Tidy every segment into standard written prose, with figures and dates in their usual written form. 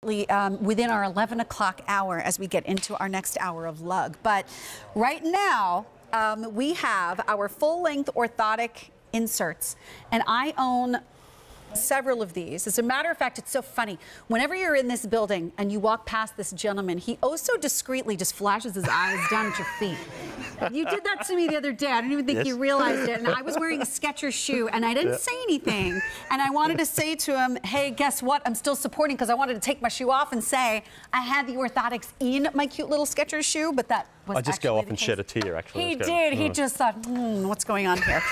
shortly within our 11 o'clock hour as we get into our next hour of lug. But right now, we have our full-length orthotic inserts, and I own several of these. As a matter of fact, it's so funny. Whenever you're in this building and you walk past this gentleman, he oh so discreetly just flashes his eyes down at your feet. You did that to me the other day. I don't even think you realized it. And I was wearing a Skechers shoe, and I didn't say anything. And I wanted to say to him, hey, guess what? I'm still supporting, because I wanted to take my shoe off and say I had the orthotics in my cute little Skechers shoe, but that was I just go off and shed a tear, actually. He did. He just thought, what's going on here?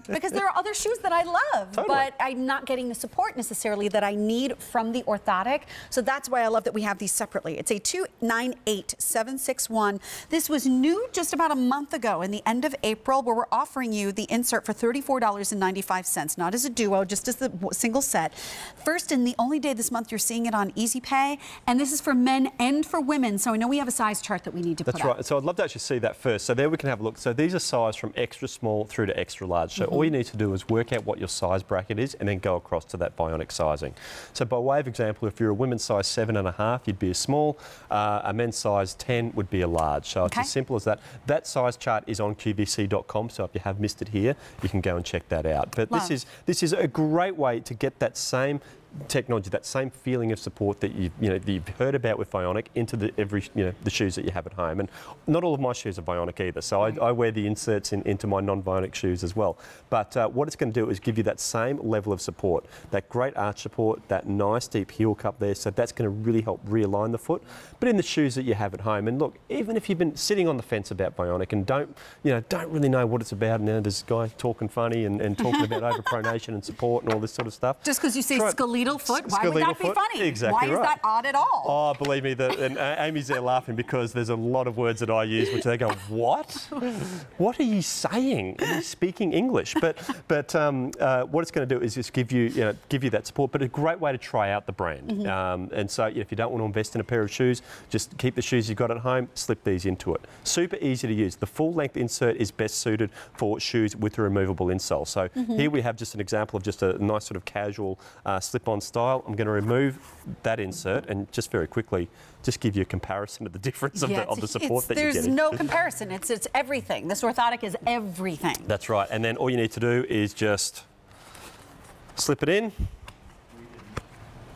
Because there are other shoes that I love, but I'm not getting the support necessarily that I need from the orthotic. So that's why I love that we have these separately. It's a 298761. This was new just about a month ago in the end of April, where we're offering you the insert for $34.95, not as a duo, just as the single set. First and the only day this month you're seeing it on Easy Pay, and this is for men and for women. So I know we have a size chart that we need to put up. That's right. So I'd love to actually see that first. So there we can have a look. So these are sized from extra small through to extra large. So all you need to do is work out what your size bracket is and then go across to that Vionic sizing. So by way of example, if you're a women's size 7.5, you'd be a small. A men's size 10 would be a large. So it's as simple as that. That size chart is on QVC.com. So if you have missed it here, you can go and check that out. But this is a great way to get that same technology, that same feeling of support that you've heard about with Vionic into the shoes that you have at home. And not all of my shoes are Vionic either, so I wear the inserts into my non-Vionic shoes as well. But what it's going to do is give you that same level of support, that great arch support, that nice deep heel cup there. So that's going to really help realign the foot. But in the shoes that you have at home, and look, even if you've been sitting on the fence about Vionic and don't really know what it's about, now there's a guy talking funny and talking about overpronation and support and all this sort of stuff. Just because you say skeletal foot, why would that be funny? Exactly. Why is that odd at all? Oh, believe me, and Amy's there laughing because there's a lot of words that I use which they go, what? What are you saying? Are you speaking English? But what it's going to do is just give you that support, but a great way to try out the brand. And so if you don't want to invest in a pair of shoes, just keep the shoes you've got at home, slip these into it. Super easy to use. The full length insert is best suited for shoes with a removable insole. So here we have just an example of just a nice sort of casual slip-on style. I'm going to remove that insert and just very quickly just give you a comparison of the difference of the support that you're getting. There's no comparison. It's everything. This orthotic is everything. That's right. And then all you need to do is just slip it in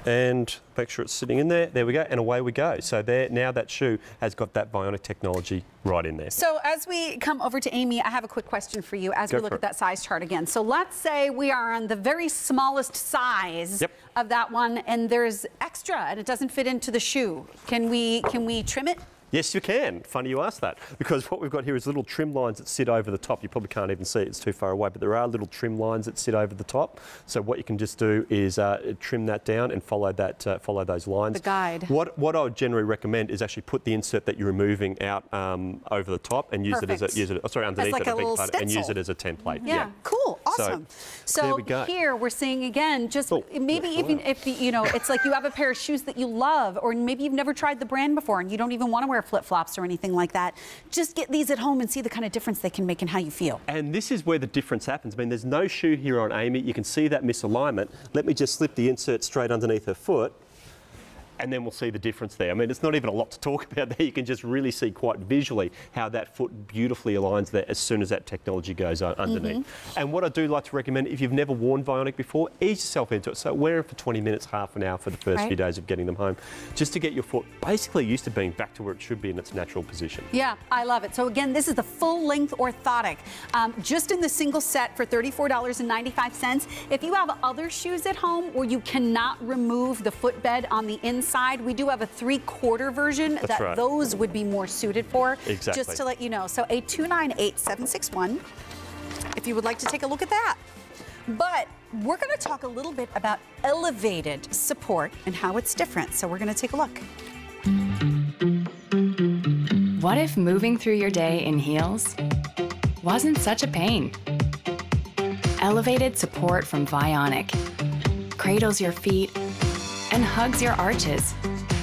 and make sure it's sitting in there. There we go, and away we go. So there, now that shoe has got that Vionic technology right in there. So as we come over to Amy, I have a quick question for you as we look at that size chart again. So let's say we are on the very smallest size of that one, and there's extra, and it doesn't fit into the shoe. Can we trim it? Yes, you can. Funny you asked that, because what we've got here is little trim lines that sit over the top. You probably can't even see it, it's too far away, but there are little trim lines that sit over the top. So what you can just do is trim that down and follow those lines. The guide. What I would generally recommend is actually put the insert that you're removing out over the top and use it as underneath like it, and use it as a template. Yeah, cool, awesome. So here we're seeing again, just maybe even if it's like you have a pair of shoes that you love, or maybe you've never tried the brand before and you don't even want to wear flip-flops or anything like that. Just get these at home and see the kind of difference they can make in how you feel. And this is where the difference happens. I mean, there's no shoe here on Amy. You can see that misalignment. Let me just slip the insert straight underneath her foot, and then we'll see the difference there. I mean, it's not even a lot to talk about there. You can just really see quite visually how that foot beautifully aligns there as soon as that technology goes underneath. And what I do like to recommend, if you've never worn Vionic before, ease yourself into it. So wear it for 20 minutes, half an hour for the first few days of getting them home, just to get your foot basically used to being back to where it should be in its natural position. Yeah, I love it. So again, this is the full-length orthotic, just in the single set for $34.95. If you have other shoes at home where you cannot remove the footbed on the inside, we do have a 3/4 version that those would be more suited for. Exactly. Just to let you know. So a 298761, if you would like to take a look at that. But we're going to talk a little bit about elevated support and how it's different. So we're going to take a look. What if moving through your day in heels wasn't such a pain? Elevated support from Vionic cradles your feet and hugs your arches,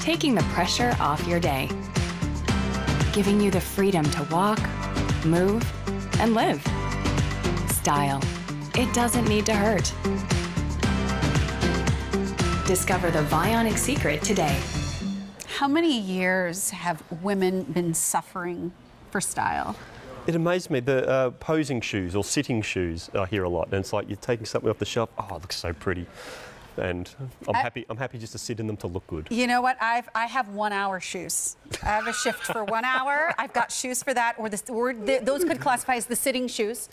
taking the pressure off your day, giving you the freedom to walk, move, and live. Style. It doesn't need to hurt. Discover the Vionic secret today. How many years have women been suffering for style? It amazed me, the posing shoes or sitting shoes I hear a lot, and it's like you're taking something off the shelf, oh, it looks so pretty. And I'm happy just to sit in them to look good. You know what? I have 1 hour shoes. I have a shift for 1 hour. I've got shoes for that, or those could classify as the sitting shoes.